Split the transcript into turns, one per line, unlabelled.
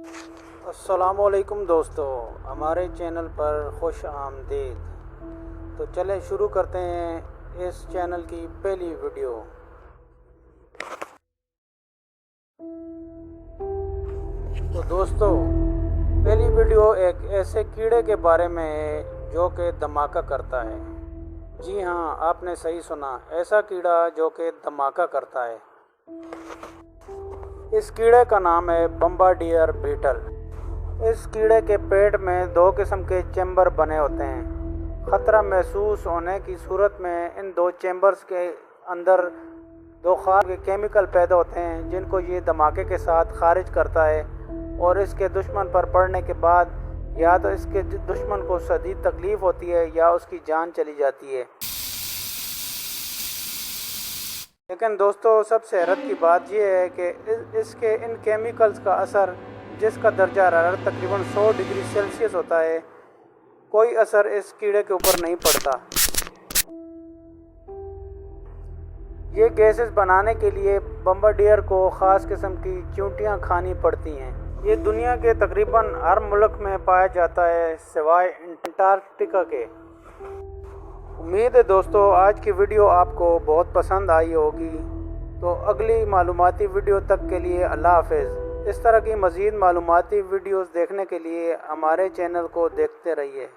अस्सलाम वालेकुम दोस्तों, हमारे चैनल पर खुश आमदीद। तो चलें शुरू करते हैं इस चैनल की पहली वीडियो। तो दोस्तों, पहली वीडियो एक ऐसे कीड़े के बारे में है जो कि धमाका करता है। जी हाँ, आपने सही सुना, ऐसा कीड़ा जो कि धमाका करता है। इस कीड़े का नाम है बम्बार्डियर बीटल। इस कीड़े के पेट में दो किस्म के चैम्बर बने होते हैं। ख़तरा महसूस होने की सूरत में इन दो चैम्बर्स के अंदर दो खास के केमिकल पैदा होते हैं जिनको ये धमाके के साथ खारिज करता है, और इसके दुश्मन पर पड़ने के बाद या तो इसके दुश्मन को शदीद तकलीफ़ होती है या उसकी जान चली जाती है। लेकिन दोस्तों, सबसे हैरत की बात यह है कि इसके इन केमिकल्स का असर, जिसका दर्जा हरारत तकरीबन 100 डिग्री सेल्सियस होता है, कोई असर इस कीड़े के ऊपर नहीं पड़ता। ये गैसेस बनाने के लिए बम्बार्डियर को ख़ास किस्म की चींटियाँ खानी पड़ती हैं। ये दुनिया के तकरीबन हर मुल्क में पाया जाता है सिवाय अंटार्कटिका के। उम्मीद है दोस्तों, आज की वीडियो आपको बहुत पसंद आई होगी। तो अगली मालूमाती वीडियो तक के लिए अल्लाह हाफ़िज़। इस तरह की मज़ीद मालूमाती वीडियोज़ देखने के लिए हमारे चैनल को देखते रहिए।